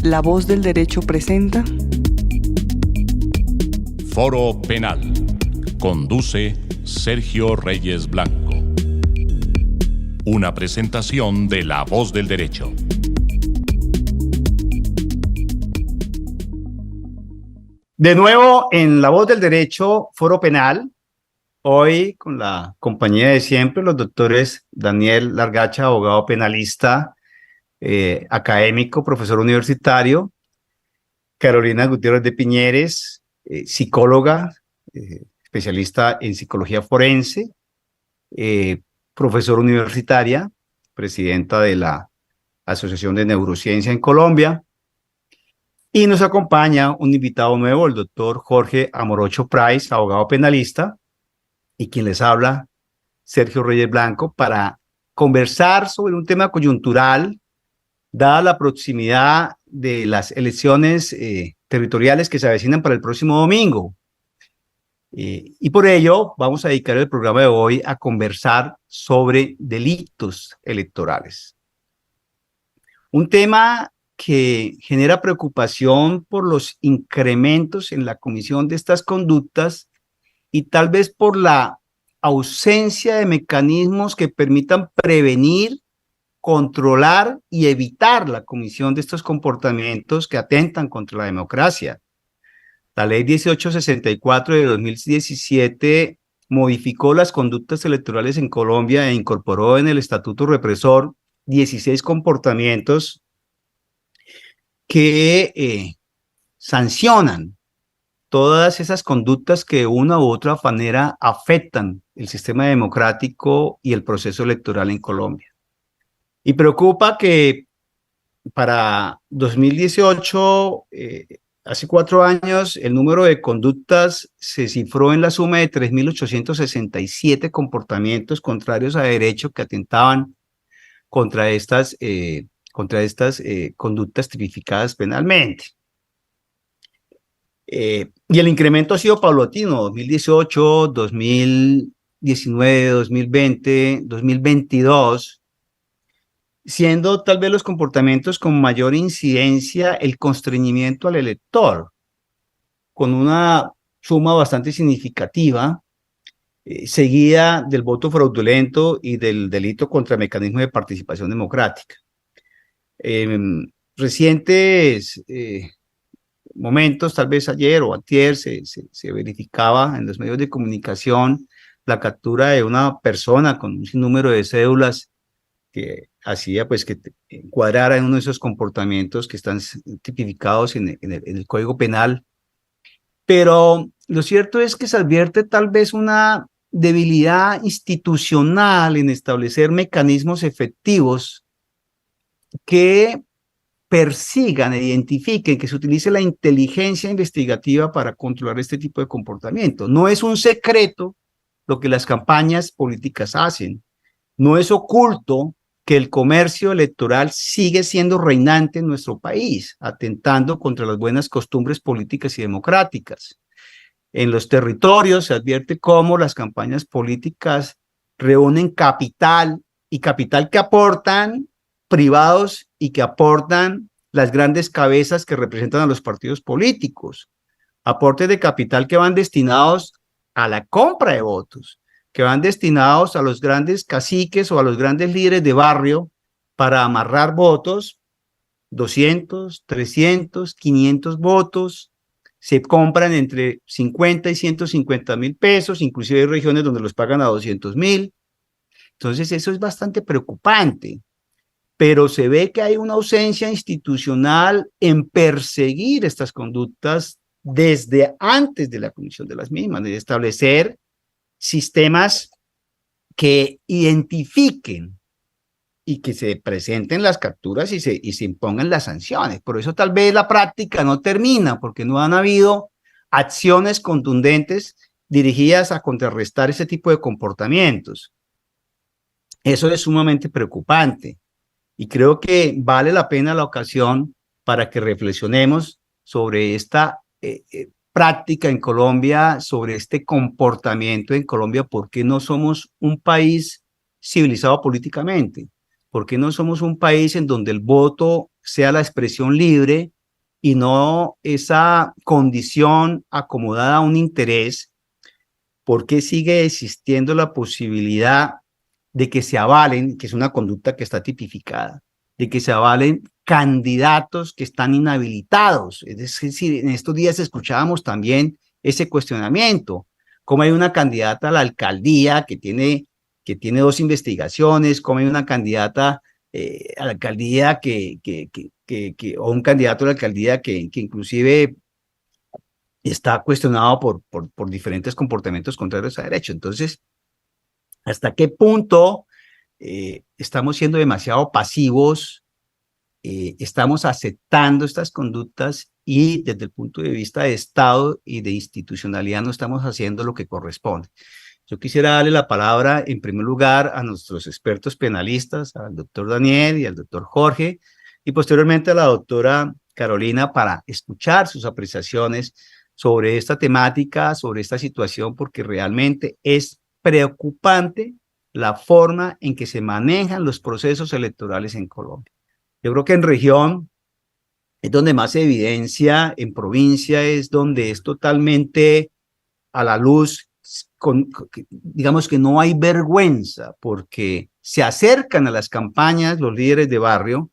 La Voz del Derecho presenta Foro Penal. Conduce Sergio Reyes Blanco. Una presentación de La Voz del Derecho. De nuevo en La Voz del Derecho, Foro Penal. Hoy con la compañía de siempre, los doctores Daniel Largacha, abogado penalista, académico, profesor universitario, Carolina Gutiérrez de Piñeres, psicóloga, especialista en psicología forense, profesora universitaria, presidenta de la Asociación de Neurociencia en Colombia. Y nos acompaña un invitado nuevo, el doctor Jorge Amorocho Price, abogado penalista, y quien les habla, Sergio Reyes Blanco, para conversar sobre un tema coyuntural, dada la proximidad de las elecciones territoriales que se avecinan para el próximo domingo. Y por ello vamos a dedicar el programa de hoy a conversar sobre delitos electorales. Un tema que genera preocupación por los incrementos en la comisión de estas conductas y tal vez por la ausencia de mecanismos que permitan prevenir, controlar y evitar la comisión de estos comportamientos que atentan contra la democracia. La Ley 1864 de 2017 modificó las conductas electorales en Colombia e incorporó en el estatuto represor 16 comportamientos que sancionan todas esas conductas que de una u otra manera afectan el sistema democrático y el proceso electoral en Colombia. Y preocupa que para 2018, hace 4 años, el número de conductas se cifró en la suma de 3.867 comportamientos contrarios a derecho que atentaban contra estas conductas tipificadas penalmente. Y el incremento ha sido paulatino, 2018, 2019, 2020, 2022, siendo tal vez los comportamientos con mayor incidencia el constreñimiento al elector, con una suma bastante significativa, seguida del voto fraudulento y del delito contra mecanismos de participación democrática. Recientes momentos, tal vez ayer o antier, se verificaba en los medios de comunicación la captura de una persona con un sinnúmero de cédulas que hacía pues que encuadrara en uno de esos comportamientos que están tipificados en el Código Penal. Pero lo cierto es que se advierte tal vez una debilidad institucional en establecer mecanismos efectivos que persigan e identifiquen, que se utilice la inteligencia investigativa para controlar este tipo de comportamiento. No es un secreto lo que las campañas políticas hacen. No es oculto que el comercio electoral sigue siendo reinante en nuestro país, atentando contra las buenas costumbres políticas y democráticas. En los territorios se advierte cómo las campañas políticas reúnen capital, y capital que aportan privados y que aportan las grandes cabezas que representan a los partidos políticos. Aportes de capital que van destinados a la compra de votos, que van destinados a los grandes caciques o a los grandes líderes de barrio para amarrar votos, 200, 300, 500 votos, se compran entre 50 y 150.000 pesos, inclusive hay regiones donde los pagan a 200.000. Entonces eso es bastante preocupante, pero se ve que hay una ausencia institucional en perseguir estas conductas desde antes de la comisión de las mismas, de establecer sistemas que identifiquen y que se presenten las capturas y se impongan las sanciones. Por eso tal vez la práctica no termina, porque no han habido acciones contundentes dirigidas a contrarrestar ese tipo de comportamientos. Eso es sumamente preocupante y creo que vale la pena la ocasión para que reflexionemos sobre esta práctica en Colombia, sobre este comportamiento en Colombia. ¿Por qué no somos un país civilizado políticamente? ¿Por qué no somos un país en donde el voto sea la expresión libre y no esa condición acomodada a un interés, ¿por qué sigue existiendo la posibilidad de que se avalen, que es una conducta que está tipificada, de que se avalen candidatos que están inhabilitados? Es decir, en estos días escuchábamos también ese cuestionamiento, cómo hay una candidata a la alcaldía que tiene 2 investigaciones, cómo hay una candidata a la alcaldía o un candidato a la alcaldía que inclusive está cuestionado por diferentes comportamientos contrarios a derecho. Entonces, ¿hasta qué punto estamos siendo demasiado pasivos? Estamos aceptando estas conductas y desde el punto de vista de Estado y de institucionalidad no estamos haciendo lo que corresponde. Yo quisiera darle la palabra en primer lugar a nuestros expertos penalistas, al doctor Daniel y al doctor Jorge, y posteriormente a la doctora Carolina para escuchar sus apreciaciones sobre esta temática, sobre esta situación, porque realmente es preocupante la forma en que se manejan los procesos electorales en Colombia. Yo creo que en región es donde más se evidencia, en provincia es donde es totalmente a la luz, digamos que no hay vergüenza, porque se acercan a las campañas los líderes de barrio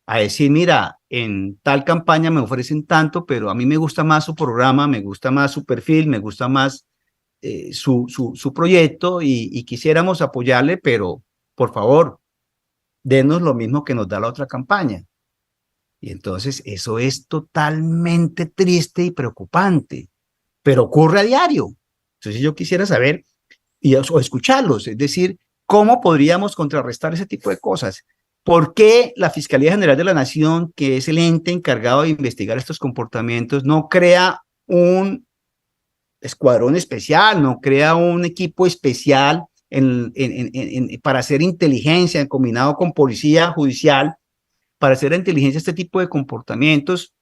a decir, mira, en tal campaña me ofrecen tanto, pero a mí me gusta más su programa, me gusta más su perfil, me gusta más su proyecto y quisiéramos apoyarle, pero por favor, denos lo mismo que nos da la otra campaña. Y entonces eso es totalmente triste y preocupante, pero ocurre a diario. Entonces yo quisiera saber o escucharlos, es decir, ¿cómo podríamos contrarrestar ese tipo de cosas? ¿Por qué la Fiscalía General de la Nación, que es el ente encargado de investigar estos comportamientos, no crea un escuadrón especial, no crea un equipo especial para hacer inteligencia combinado con policía judicial, para hacer inteligencia este tipo de comportamientos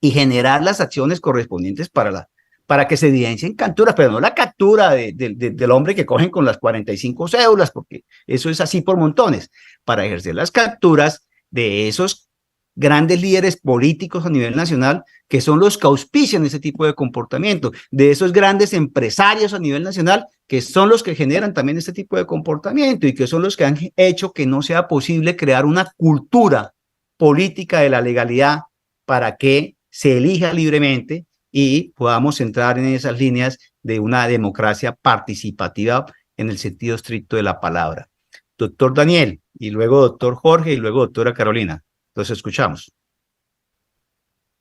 y generar las acciones correspondientes para que se evidencien capturas, pero no la captura del hombre que cogen con las 45 cédulas, porque eso es así por montones, para ejercer las capturas de esos grandes líderes políticos a nivel nacional que son los que auspician ese tipo de comportamiento, de esos grandes empresarios a nivel nacional que son los que generan también este tipo de comportamiento y que son los que han hecho que no sea posible crear una cultura política de la legalidad para que se elija libremente y podamos entrar en esas líneas de una democracia participativa en el sentido estricto de la palabra. Doctor Daniel, y luego doctor Jorge, y luego doctora Carolina. Entonces escuchamos.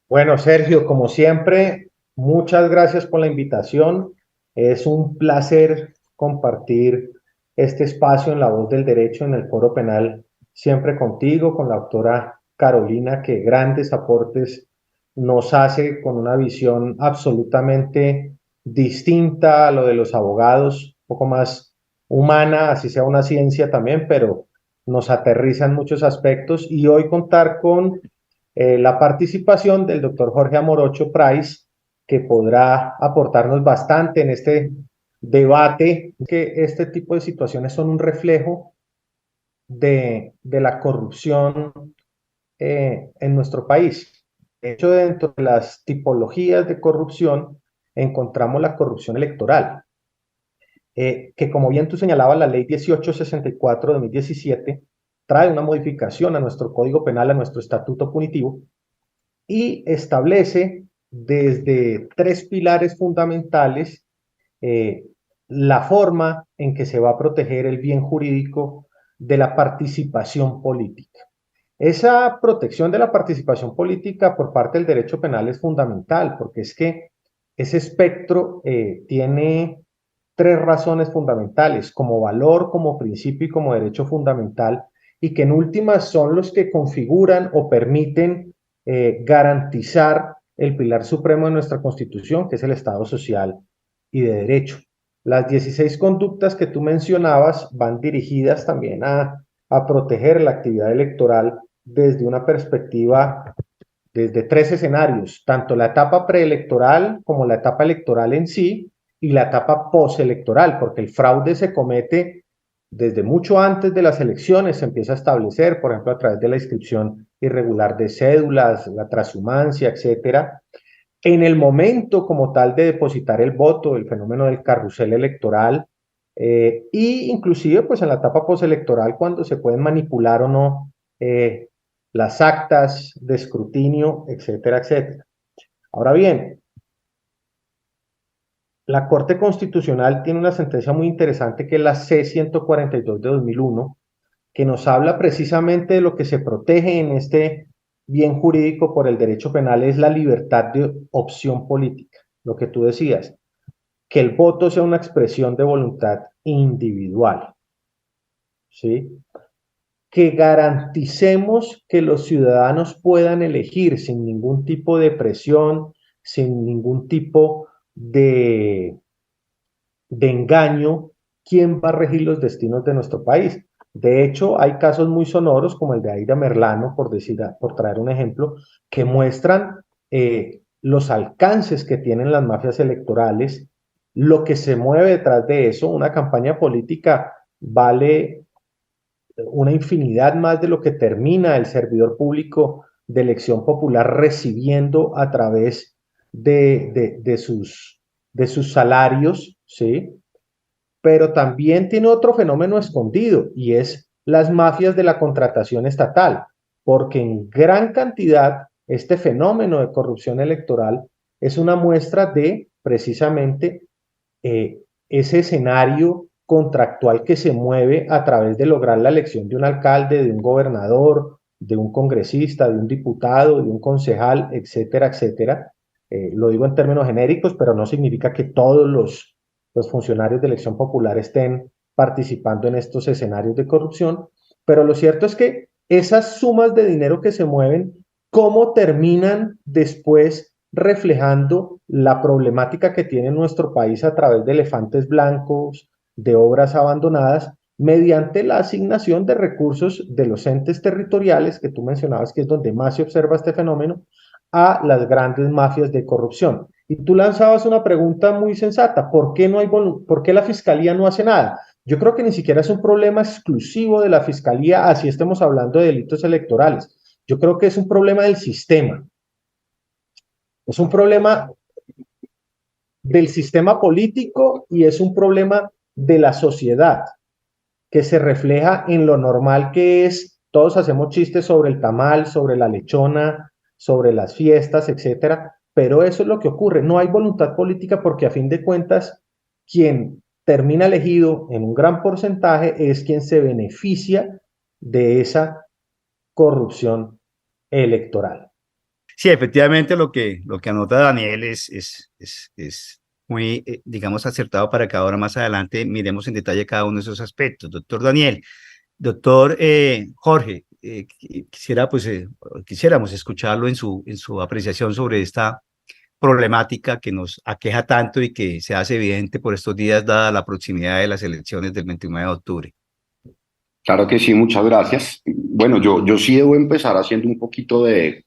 Bueno, Sergio, como siempre, muchas gracias por la invitación. Es un placer compartir este espacio en La Voz del Derecho en el Foro Penal, siempre contigo, con la doctora Carolina, que grandes aportes nos hace con una visión absolutamente distinta a lo de los abogados, un poco más humana, así sea una ciencia también, pero nos aterriza en muchos aspectos. Y hoy contar con la participación del doctor Jorge Amorocho Price, que podrá aportarnos bastante en este debate, que este tipo de situaciones son un reflejo de la corrupción en nuestro país. De hecho, dentro de las tipologías de corrupción encontramos la corrupción electoral, que como bien tú señalabas, la ley 1864 de 2017 trae una modificación a nuestro Código Penal, a nuestro Estatuto Punitivo, y establece desde 3 pilares fundamentales la forma en que se va a proteger el bien jurídico de la participación política. Esa protección de la participación política por parte del derecho penal es fundamental, porque es que ese espectro tiene 3 razones fundamentales, como valor, como principio y como derecho fundamental, y que en últimas son los que configuran o permiten garantizar el pilar supremo de nuestra Constitución, que es el Estado social y de derecho. Las 16 conductas que tú mencionabas van dirigidas también a proteger la actividad electoral desde una perspectiva, desde 3 escenarios, tanto la etapa preelectoral como la etapa electoral en sí y la etapa postelectoral, porque el fraude se comete desde mucho antes de las elecciones, se empieza a establecer, por ejemplo, a través de la inscripción irregular de cédulas, la transhumancia, etcétera. En el momento como tal de depositar el voto, el fenómeno del carrusel electoral, y inclusive pues en la etapa postelectoral cuando se pueden manipular o no las actas de escrutinio, etcétera, etcétera. Ahora bien, la Corte Constitucional tiene una sentencia muy interesante que es la C-142 de 2001, que nos habla precisamente de lo que se protege en este bien jurídico por el derecho penal, es la libertad de opción política. Lo que tú decías, que el voto sea una expresión de voluntad individual, ¿sí? Que garanticemos que los ciudadanos puedan elegir sin ningún tipo de presión, sin ningún tipo de engaño, quién va a regir los destinos de nuestro país. De hecho, hay casos muy sonoros como el de Aida Merlano, por traer un ejemplo, que muestran los alcances que tienen las mafias electorales, lo que se mueve detrás de eso. Una campaña política vale una infinidad más de lo que termina el servidor público de elección popular recibiendo a través de sus salarios, ¿sí? Pero también tiene otro fenómeno escondido y es las mafias de la contratación estatal, porque en gran cantidad este fenómeno de corrupción electoral es una muestra de precisamente ese escenario contractual que se mueve a través de lograr la elección de un alcalde, de un gobernador, de un congresista, de un diputado, de un concejal, etcétera, etcétera. Lo digo en términos genéricos, pero no significa que todos los funcionarios de elección popular estén participando en estos escenarios de corrupción, pero lo cierto es que esas sumas de dinero que se mueven, ¿cómo terminan después reflejando la problemática que tiene nuestro país a través de elefantes blancos, de obras abandonadas, mediante la asignación de recursos de los entes territoriales, que tú mencionabas que es donde más se observa este fenómeno, a las grandes mafias de corrupción? Y tú lanzabas una pregunta muy sensata: ¿por qué por qué la Fiscalía no hace nada? Yo creo que ni siquiera es un problema exclusivo de la Fiscalía, así estemos hablando de delitos electorales. Yo creo que es un problema del sistema. Es un problema del sistema político y es un problema de la sociedad, que se refleja en lo normal que es. Todos hacemos chistes sobre el tamal, sobre la lechona, sobre las fiestas, etcétera, pero eso es lo que ocurre. No hay voluntad política porque a fin de cuentas quien termina elegido en un gran porcentaje es quien se beneficia de esa corrupción electoral. Sí, efectivamente lo que anota Daniel es muy, digamos, acertado para que ahora más adelante miremos en detalle cada uno de esos aspectos. Doctor Daniel, doctor Jorge, quisiéramos escucharlo en su apreciación sobre esta problemática que nos aqueja tanto y que se hace evidente por estos días dada la proximidad de las elecciones del 29 de octubre. Claro que sí, muchas gracias. Bueno, yo sí debo empezar haciendo un poquito de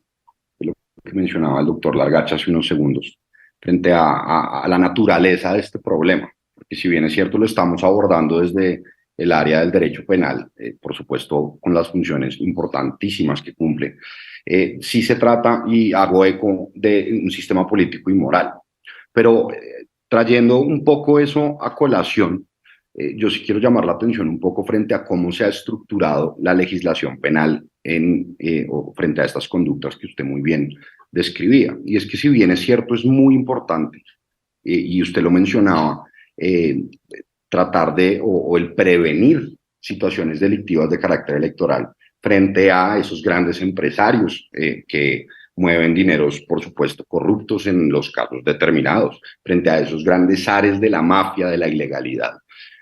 lo que mencionaba el doctor Largacha hace unos segundos, frente a la naturaleza de este problema. Porque si bien es cierto, lo estamos abordando desde el área del derecho penal, por supuesto con las funciones importantísimas que cumple, sí se trata, y hago eco, de un sistema político y moral. Pero trayendo un poco eso a colación, yo sí quiero llamar la atención un poco frente a cómo se ha estructurado la legislación penal o frente a estas conductas que usted muy bien describía. Y es que si bien es cierto, es muy importante, y usted lo mencionaba, tratar de, o el prevenir situaciones delictivas de carácter electoral frente a esos grandes empresarios que mueven dineros, por supuesto, corruptos en los casos determinados, frente a esos grandes ares de la mafia, de la ilegalidad.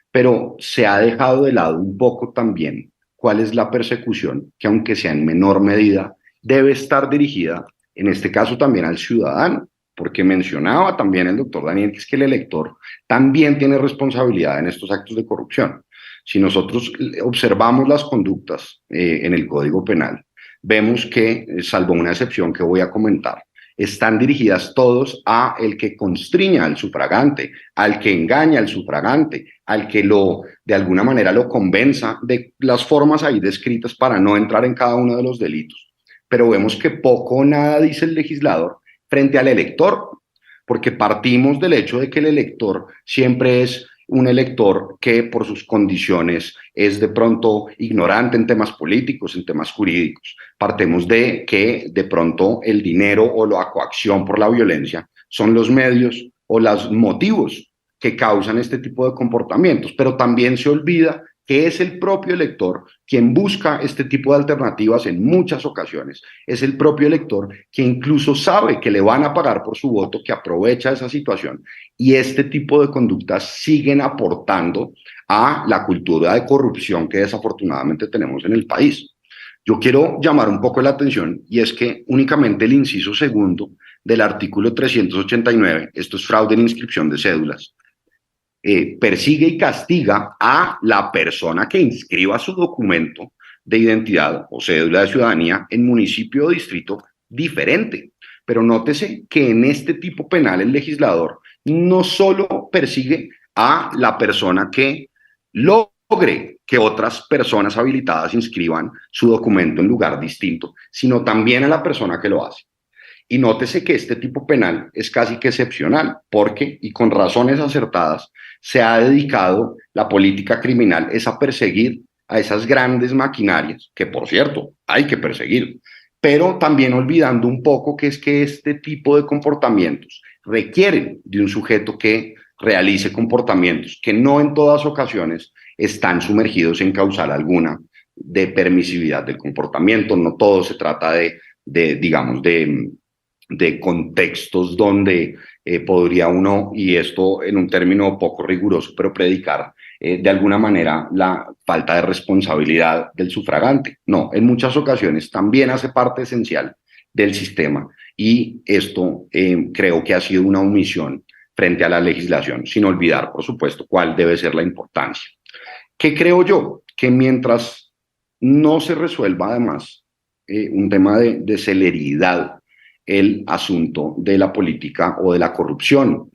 Pero se ha dejado de lado un poco también cuál es la persecución que, aunque sea en menor medida, debe estar dirigida, en este caso también al ciudadano, porque mencionaba también el doctor Daniel que es que el elector también tiene responsabilidad en estos actos de corrupción. Si nosotros observamos las conductas en el Código Penal, vemos que, salvo una excepción que voy a comentar, están dirigidas todos a el que constriña al sufragante, al que engaña al sufragante, al que de alguna manera lo convenza de las formas ahí descritas para no entrar en cada uno de los delitos. pero vemos que poco o nada dice el legislador frente al elector, porque partimos del hecho de que el elector siempre es un elector que por sus condiciones es de pronto ignorante en temas políticos, en temas jurídicos. Partemos de que de pronto el dinero o la coacción por la violencia son los medios o los motivos que causan este tipo de comportamientos, pero también se olvida que es el propio elector quien busca este tipo de alternativas en muchas ocasiones. Es el propio elector que incluso sabe que le van a pagar por su voto, que aprovecha esa situación, y este tipo de conductas siguen aportando a la cultura de corrupción que desafortunadamente tenemos en el país. Yo quiero llamar un poco la atención, y es que únicamente el inciso segundo del artículo 389, esto es fraude en inscripción de cédulas, persigue y castiga a la persona que inscriba su documento de identidad o cédula de ciudadanía en municipio o distrito diferente. Pero nótese que en este tipo penal el legislador no solo persigue a la persona que logre que otras personas habilitadas inscriban su documento en lugar distinto, sino también a la persona que lo hace. Y nótese que este tipo penal es casi que excepcional, porque, y con razones acertadas, se ha dedicado la política criminal es a perseguir a esas grandes maquinarias, que por cierto, hay que perseguir, pero también olvidando un poco que es que este tipo de comportamientos requieren de un sujeto que realice comportamientos que no en todas ocasiones están sumergidos en causal alguna de permisividad del comportamiento. No todo se trata digamos, de contextos donde podría uno, y esto en un término poco riguroso, pero predicar de alguna manera la falta de responsabilidad del sufragante. No, en muchas ocasiones también hace parte esencial del sistema, y esto creo que ha sido una omisión frente a la legislación, sin olvidar, por supuesto, cuál debe ser la importancia. ¿Qué creo yo? Que mientras no se resuelva además un tema de celeridad el asunto de la política o de la corrupción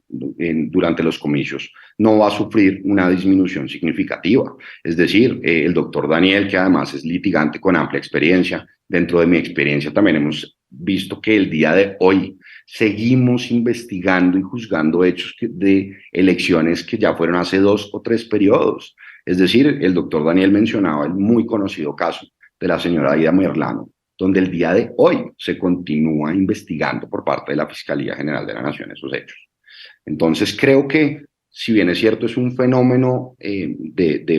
durante los comicios, no va a sufrir una disminución significativa. Es decir, el doctor Daniel, que además es litigante con amplia experiencia, dentro de mi experiencia también hemos visto que el día de hoy seguimos investigando y juzgando hechos de elecciones que ya fueron hace 2 o 3 periodos. Es decir, el doctor Daniel mencionaba el muy conocido caso de la señora Aida Merlano, donde el día de hoy se continúa investigando por parte de la Fiscalía General de la Nación esos hechos. Entonces creo que, si bien es cierto, es un fenómeno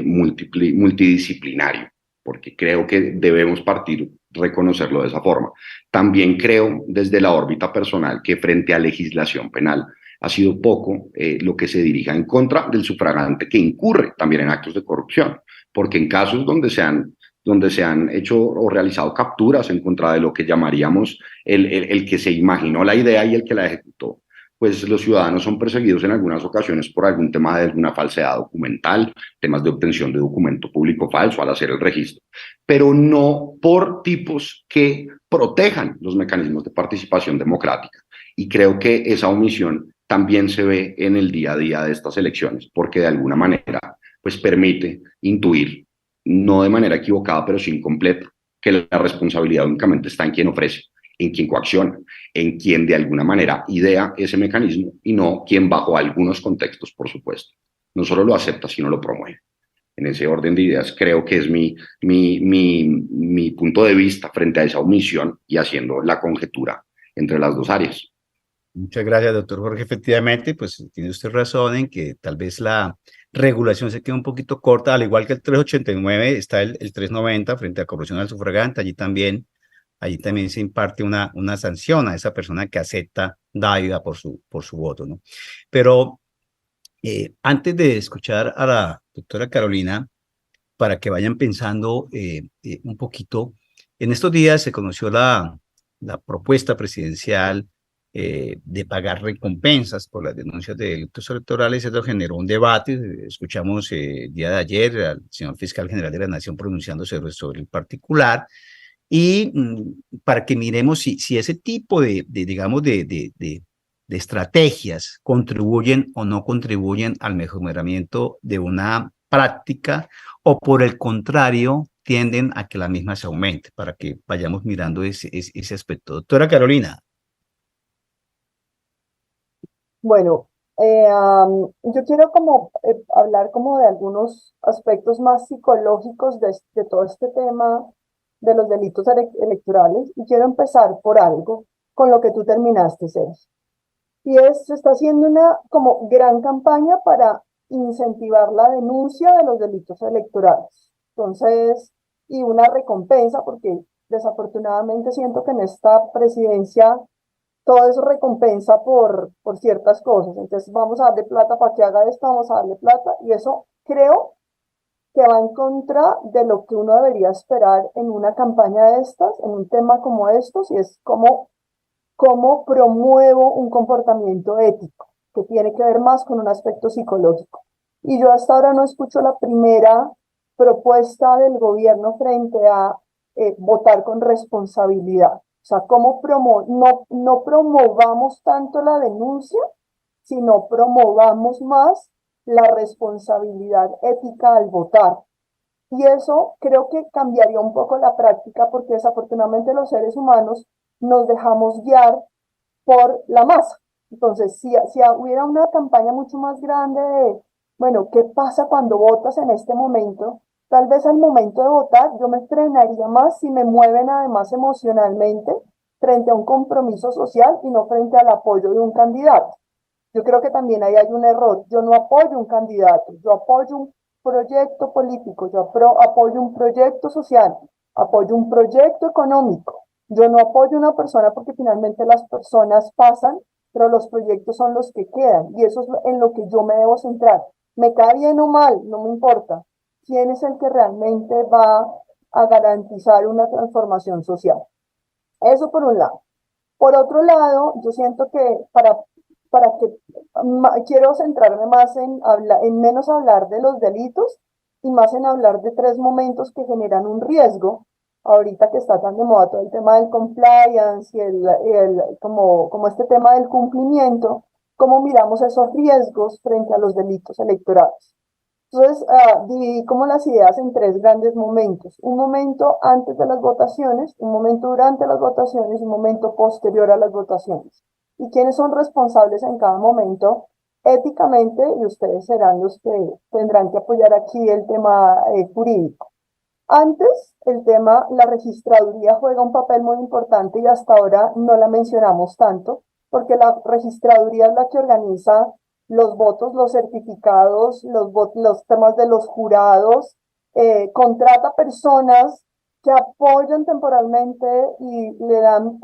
multidisciplinario, porque creo que debemos reconocerlo de esa forma. También creo, desde la órbita personal, que frente a legislación penal ha sido poco lo que se dirija en contra del sufragante que incurre también en actos de corrupción, porque en casos donde se han hecho o realizado capturas en contra de lo que llamaríamos el que se imaginó la idea y el que la ejecutó, pues los ciudadanos son perseguidos en algunas ocasiones por algún tema de alguna falsedad documental, temas de obtención de documento público falso al hacer el registro, pero no por tipos que protejan los mecanismos de participación democrática. Y creo que esa omisión también se ve en el día a día de estas elecciones, porque de alguna manera pues permite intuir, no de manera equivocada, pero sí incompleta, que la responsabilidad únicamente está en quien ofrece, en quien coacciona, en quien de alguna manera idea ese mecanismo, y no quien bajo algunos contextos, por supuesto, no solo lo acepta, sino lo promueve. En ese orden de ideas creo que es mi punto de vista frente a esa omisión y haciendo la conjetura entre las dos áreas. Muchas gracias, doctor Jorge. Efectivamente, pues tiene usted razón en que tal vez la regulación se queda un poquito corta, al igual que el 389 está el 390 frente a corrupción al sufragante. Allí también se imparte una sanción a esa persona que acepta dádiva por su voto, ¿no? Pero antes de escuchar a la doctora Carolina, para que vayan pensando un poquito, en estos días se conoció la propuesta presidencial de pagar recompensas por las denuncias de delitos electorales. Eso generó un debate. Escuchamos el día de ayer al señor fiscal general de la Nación pronunciándose sobre el particular, y para que miremos si ese tipo de estrategias contribuyen o no contribuyen al mejoramiento de una práctica, o por el contrario tienden a que la misma se aumente, para que vayamos mirando ese aspecto. Doctora Carolina. Bueno, yo quiero como hablar como de algunos aspectos más psicológicos de todo este tema de los delitos electorales y quiero empezar por algo con lo que tú terminaste, Sergio. Y se está haciendo una como gran campaña para incentivar la denuncia de los delitos electorales. Entonces, y una recompensa, porque desafortunadamente siento que en esta presidencia todo eso recompensa por ciertas cosas. Entonces, vamos a darle plata para que haga esto, vamos a darle plata, y eso creo que va en contra de lo que uno debería esperar en una campaña de estas, en un tema como estos, y es cómo promuevo un comportamiento ético, que tiene que ver más con un aspecto psicológico. Y yo hasta ahora no escucho la primera propuesta del gobierno frente a votar con responsabilidad. O sea, no promovamos tanto la denuncia, sino promovamos más la responsabilidad ética al votar. Y eso creo que cambiaría un poco la práctica porque desafortunadamente los seres humanos nos dejamos guiar por la masa. Entonces, si hubiera una campaña mucho más grande de, bueno, ¿qué pasa cuando votas en este momento? Tal vez al momento de votar yo me frenaría más si me mueven además emocionalmente frente a un compromiso social y no frente al apoyo de un candidato. Yo creo que también ahí hay un error. Yo no apoyo un candidato, yo apoyo un proyecto político, yo apoyo un proyecto social, apoyo un proyecto económico. Yo no apoyo una persona porque finalmente las personas pasan, pero los proyectos son los que quedan y eso es en lo que yo me debo centrar. Me cae bien o mal, no me importa. ¿Quién es el que realmente va a garantizar una transformación social? Eso por un lado. Por otro lado, yo siento que para que quiero centrarme más en menos hablar de los delitos y más en hablar de tres momentos que generan un riesgo. Ahorita que está tan de moda todo el tema del compliance y como este tema del cumplimiento, cómo miramos esos riesgos frente a los delitos electorales. Entonces, dividí como las ideas en tres grandes momentos. Un momento antes de las votaciones, un momento durante las votaciones y un momento posterior a las votaciones. ¿Y quiénes son responsables en cada momento? Éticamente, y ustedes serán los que tendrán que apoyar aquí el tema jurídico. Antes, la registraduría juega un papel muy importante y hasta ahora no la mencionamos tanto, porque la registraduría es la que organiza los votos, los certificados, los temas de los jurados, contrata personas que apoyan temporalmente y le dan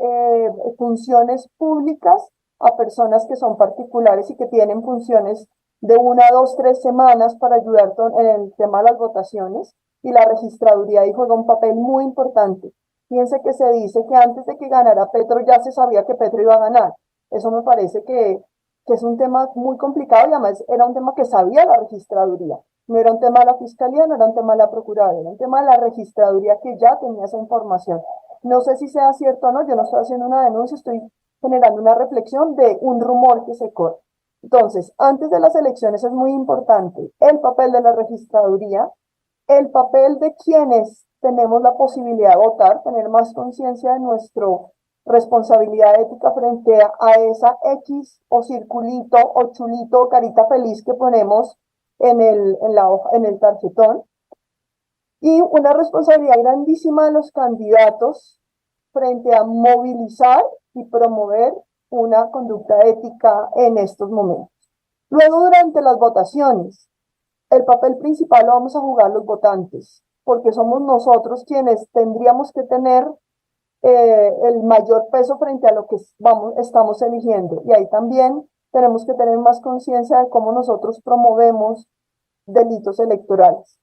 funciones públicas a personas que son particulares y que tienen funciones de 1, 2, 3 semanas para ayudar en el tema de las votaciones. Y la registraduría ahí juega un papel muy importante. Fíjense que se dice que antes de que ganara Petro ya se sabía que Petro iba a ganar. Eso me parece que es un tema muy complicado y además era un tema que sabía la registraduría. No era un tema de la fiscalía, no era un tema de la procuraduría, era un tema de la registraduría que ya tenía esa información. No sé si sea cierto o no, yo no estoy haciendo una denuncia, estoy generando una reflexión de un rumor que se corre. Entonces, antes de las elecciones es muy importante el papel de la registraduría, el papel de quienes tenemos la posibilidad de votar, tener más conciencia de nuestra responsabilidad ética frente a esa X o circulito o chulito o carita feliz que ponemos en el tarjetón. Y una responsabilidad grandísima de los candidatos frente a movilizar y promover una conducta ética en estos momentos. Luego, durante las votaciones, el papel principal lo vamos a jugar los votantes, porque somos nosotros quienes tendríamos que tener el mayor peso frente a lo que estamos eligiendo. Y ahí también tenemos que tener más conciencia de cómo nosotros promovemos delitos electorales.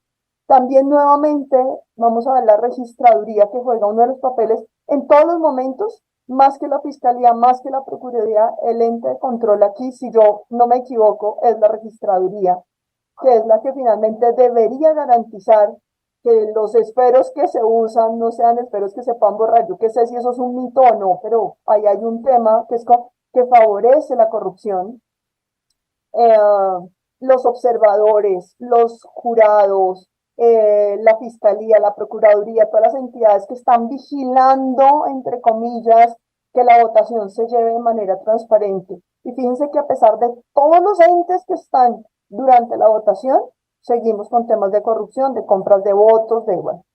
También nuevamente vamos a ver la registraduría que juega uno de los papeles en todos los momentos, más que la fiscalía, más que la procuraduría, el ente de control aquí, si yo no me equivoco, es la registraduría, que es la que finalmente debería garantizar que los esferos que se usan no sean esferos que sepan borrar. Yo qué sé si eso es un mito o no, pero ahí hay un tema que favorece la corrupción. Los observadores, los jurados, la Fiscalía, la Procuraduría, todas las entidades que están vigilando, entre comillas, que la votación se lleve de manera transparente. Y fíjense que a pesar de todos los entes que están durante la votación, seguimos con temas de corrupción, de compras de votos, de bueno.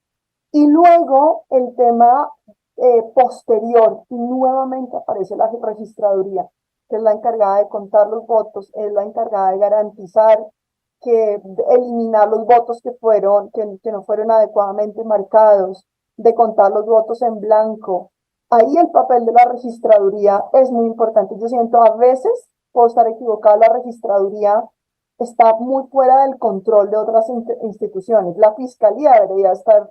Y luego el tema posterior, y nuevamente aparece la registraduría, que es la encargada de contar los votos, es la encargada de garantizar que eliminar los votos que no fueron adecuadamente marcados, de contar los votos en blanco. Ahí el papel de la registraduría es muy importante. Yo siento a veces, puedo estar equivocada, la registraduría está muy fuera del control de otras instituciones. La fiscalía debería estar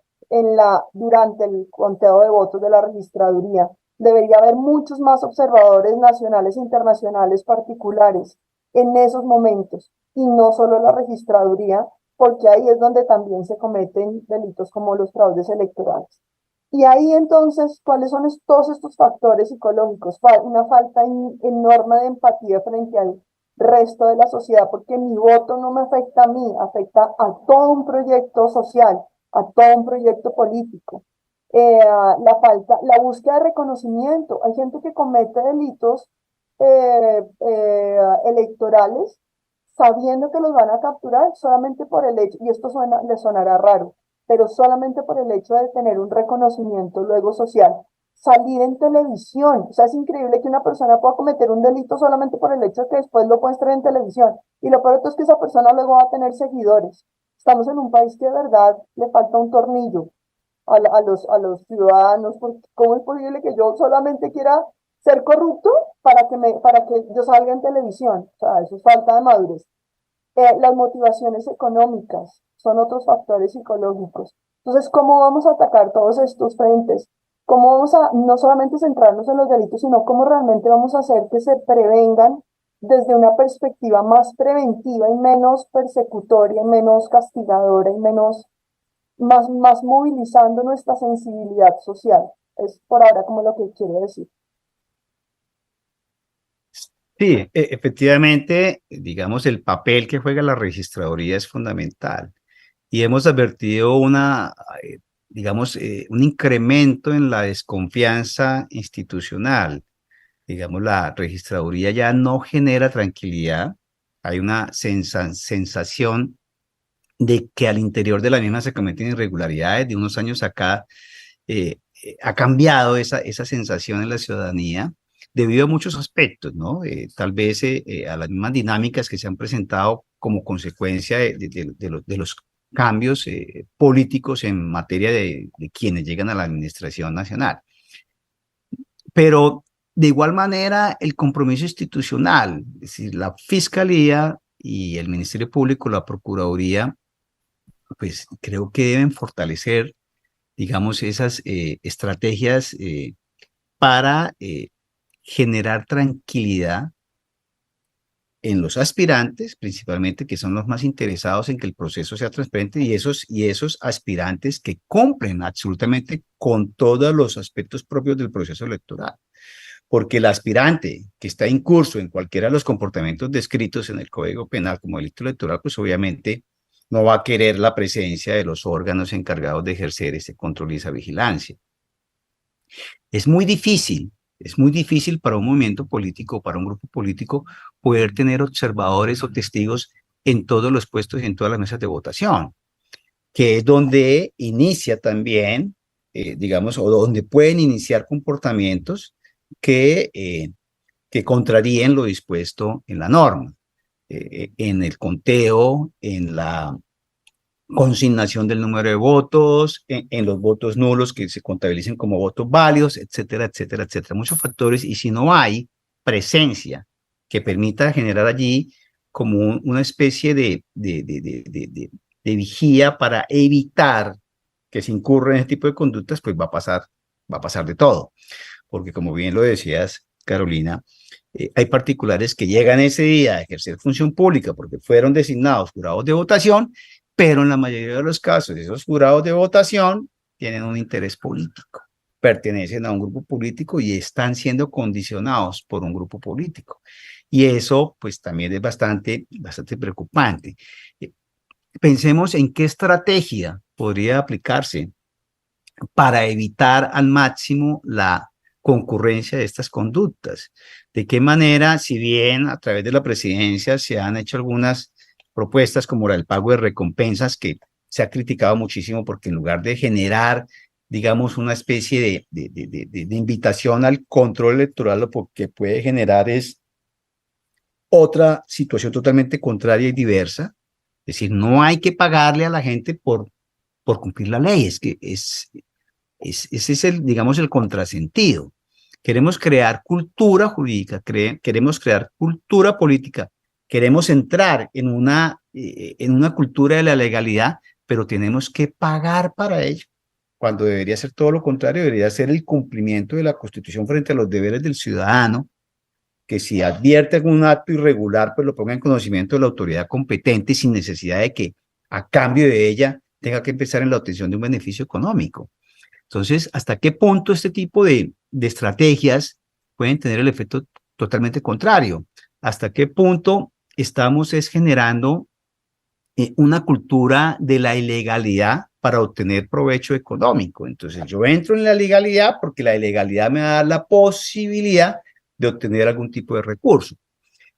durante el conteo de votos de la registraduría. Debería haber muchos más observadores nacionales e internacionales particulares en esos momentos, y no solo la registraduría, porque ahí es donde también se cometen delitos como los fraudes electorales. Y ahí entonces, ¿cuáles son todos estos factores psicológicos? Una falta enorme de empatía frente al resto de la sociedad, porque mi voto no me afecta a mí, afecta a todo un proyecto social, a todo un proyecto político. La búsqueda de reconocimiento. Hay gente que comete delitos electorales sabiendo que los van a capturar solamente por el hecho, y esto le sonará raro, pero solamente por el hecho de tener un reconocimiento luego social. Salir en televisión, o sea, es increíble que una persona pueda cometer un delito solamente por el hecho de que después lo muestre en televisión. Y lo peor es que esa persona luego va a tener seguidores. Estamos en un país que de verdad le falta un tornillo a los ciudadanos, porque ¿cómo es posible que yo solamente quiera ser corrupto para que yo salga en televisión? O sea, eso es falta de madurez. Las motivaciones económicas son otros factores psicológicos. Entonces, ¿cómo vamos a atacar todos estos frentes? ¿Cómo vamos a no solamente centrarnos en los delitos, sino cómo realmente vamos a hacer que se prevengan desde una perspectiva más preventiva y menos persecutoria, menos castigadora y más movilizando nuestra sensibilidad social? Es por ahora como lo que quiero decir. Sí, efectivamente, digamos, el papel que juega la registraduría es fundamental. Y hemos advertido digamos, un incremento en la desconfianza institucional. Digamos, la registraduría ya no genera tranquilidad. Hay una sensación de que al interior de la misma se cometen irregularidades. De unos años acá ha cambiado esa sensación en la ciudadanía debido a muchos aspectos, ¿no? Tal vez a las mismas dinámicas que se han presentado como consecuencia de los cambios políticos en materia de quienes llegan a la administración nacional. Pero de igual manera, el compromiso institucional, es decir, la Fiscalía y el Ministerio Público, la Procuraduría, pues creo que deben fortalecer, digamos, esas estrategias para generar tranquilidad en los aspirantes, principalmente, que son los más interesados en que el proceso sea transparente, y esos aspirantes que cumplen absolutamente con todos los aspectos propios del proceso electoral. Porque el aspirante que está incurso en cualquiera de los comportamientos descritos en el Código Penal como delito electoral, pues obviamente no va a querer la presencia de los órganos encargados de ejercer ese control y esa vigilancia. Es muy difícil para un movimiento político, para un grupo político, poder tener observadores o testigos en todos los puestos y en todas las mesas de votación, que es donde inicia también, digamos, o donde pueden iniciar comportamientos que contraríen lo dispuesto en la norma, en el conteo, en la consignación del número de votos, en los votos nulos que se contabilicen como votos válidos, etcétera, etcétera, etcétera. Muchos factores, y si no hay presencia que permita generar allí como una especie de vigía para evitar que se incurra en ese tipo de conductas, pues va a pasar de todo. Porque como bien lo decías, Carolina, hay particulares que llegan ese día a ejercer función pública porque fueron designados jurados de votación, pero en la mayoría de los casos esos jurados de votación tienen un interés político, pertenecen a un grupo político y están siendo condicionados por un grupo político. Y eso pues también es bastante preocupante. pensemos en qué estrategia podría aplicarse para evitar al máximo la concurrencia de estas conductas. De qué manera, si bien a través de la presidencia se han hecho algunas propuestas como la del pago de recompensas, que se ha criticado muchísimo porque en lugar de generar, digamos, una especie de invitación al control electoral, lo que puede generar es otra situación totalmente contraria y diversa. Es decir, no hay que pagarle a la gente por cumplir la ley, es que ese es el, digamos, el contrasentido. Queremos crear cultura jurídica, queremos crear cultura política, queremos entrar en una cultura de la legalidad, pero tenemos que pagar para ello, cuando debería ser todo lo contrario, debería ser el cumplimiento de la Constitución frente a los deberes del ciudadano, que si advierte algún acto irregular, pues lo ponga en conocimiento de la autoridad competente sin necesidad de que a cambio de ella tenga que empezar en la obtención de un beneficio económico. Entonces, ¿hasta qué punto este tipo de estrategias pueden tener el efecto totalmente contrario? ¿Hasta qué punto estamos generando una cultura de la ilegalidad para obtener provecho económico? Entonces, yo entro en la legalidad porque la ilegalidad me da la posibilidad de obtener algún tipo de recurso.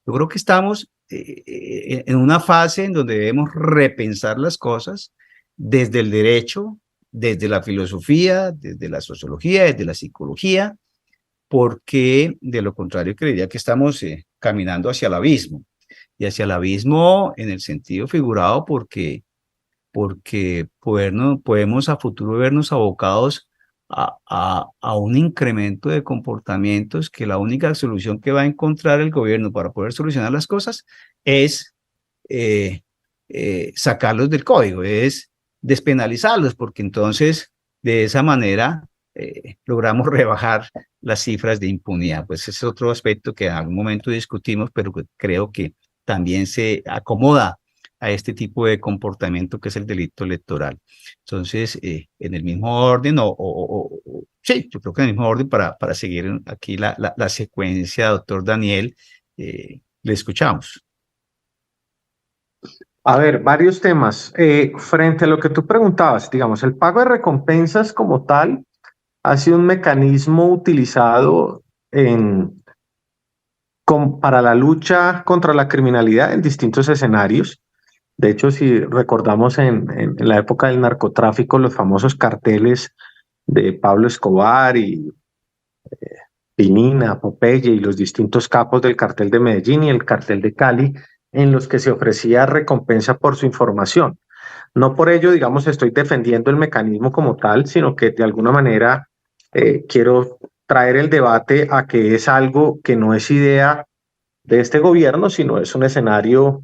Yo creo que estamos en una fase en donde debemos repensar las cosas desde el derecho, desde la filosofía, desde la sociología, desde la psicología, porque de lo contrario creería que estamos caminando hacia el abismo, y hacia el abismo en el sentido figurado porque podemos a futuro vernos abocados a un incremento de comportamientos que la única solución que va a encontrar el gobierno para poder solucionar las cosas es sacarlos del código, es despenalizarlos, porque entonces de esa manera logramos rebajar las cifras de impunidad. Pues ese es otro aspecto que en algún momento discutimos, pero que creo que también se acomoda a este tipo de comportamiento que es el delito electoral. Entonces, en el mismo orden, sí, yo creo que en el mismo orden para seguir aquí la secuencia, doctor Daniel, le escuchamos. A ver, varios temas. Frente a lo que tú preguntabas, digamos, el pago de recompensas como tal ha sido un mecanismo utilizado para la lucha contra la criminalidad en distintos escenarios. De hecho, si recordamos en la época del narcotráfico, los famosos carteles de Pablo Escobar y Pinina, Popeye y los distintos capos del cartel de Medellín y el cartel de Cali, en los que se ofrecía recompensa por su información. No por ello, digamos, estoy defendiendo el mecanismo como tal, sino que de alguna manera quiero traer el debate a que es algo que no es idea de este gobierno, sino es un escenario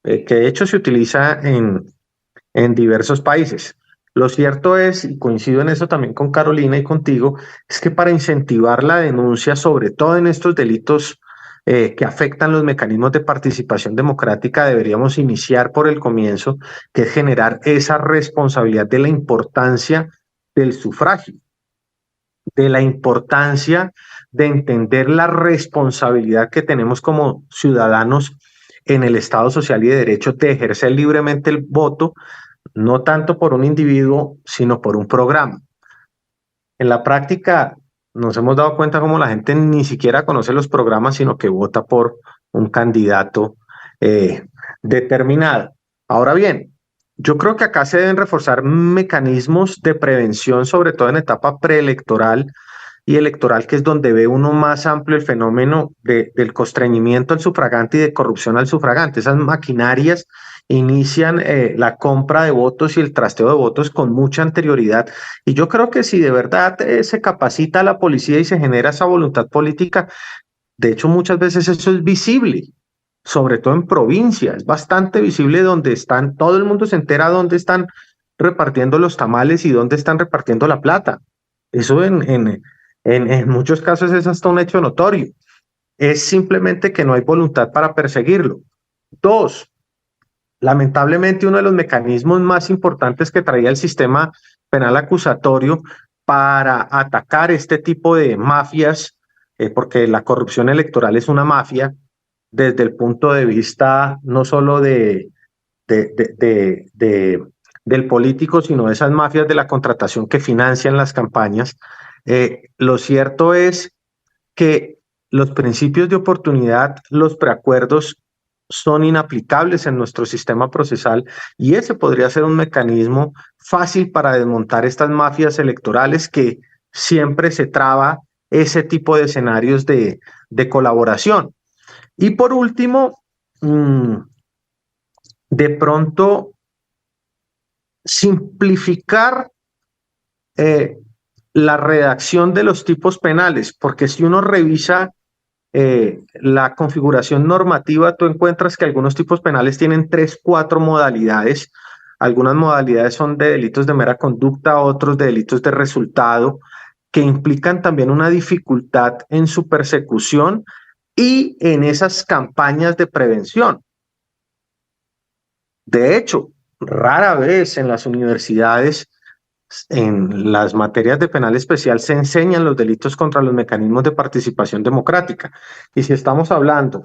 que de hecho se utiliza en diversos países. Lo cierto es, y coincido en eso también con Carolina y contigo, es que para incentivar la denuncia, sobre todo en estos delitos que afectan los mecanismos de participación democrática, deberíamos iniciar por el comienzo, que es generar esa responsabilidad de la importancia del sufragio, de la importancia de entender la responsabilidad que tenemos como ciudadanos en el Estado social y de derecho de ejercer libremente el voto, no tanto por un individuo, sino por un programa. En la práctica nos hemos dado cuenta como la gente ni siquiera conoce los programas, sino que vota por un candidato determinado. Ahora bien, yo creo que acá se deben reforzar mecanismos de prevención, sobre todo en etapa preelectoral y electoral, que es donde ve uno más amplio el fenómeno del constreñimiento al sufragante y de corrupción al sufragante. Esas maquinarias inician la compra de votos y el trasteo de votos con mucha anterioridad. Y yo creo que si de verdad se capacita a la policía y se genera esa voluntad política, de hecho muchas veces eso es visible, sobre todo en provincias, es bastante visible donde están, todo el mundo se entera dónde están repartiendo los tamales y dónde están repartiendo la plata. Eso en muchos casos es hasta un hecho notorio. Es simplemente que no hay voluntad para perseguirlo. Dos, lamentablemente uno de los mecanismos más importantes que traía el sistema penal acusatorio para atacar este tipo de mafias, porque la corrupción electoral es una mafia, desde el punto de vista no solo de del político, sino de esas mafias de la contratación que financian las campañas. Lo cierto es que los principios de oportunidad, los preacuerdos, son inaplicables en nuestro sistema procesal y ese podría ser un mecanismo fácil para desmontar estas mafias electorales que siempre se traba ese tipo de escenarios de colaboración. Y por último, de pronto simplificar la redacción de los tipos penales, porque si uno revisa la configuración normativa, tú encuentras que algunos tipos penales tienen 3, 4 modalidades. Algunas modalidades son de delitos de mera conducta, otros de delitos de resultado, que implican también una dificultad en su persecución y en esas campañas de prevención. De hecho, rara vez en las universidades, en las materias de penal especial, se enseñan los delitos contra los mecanismos de participación democrática. Y si estamos hablando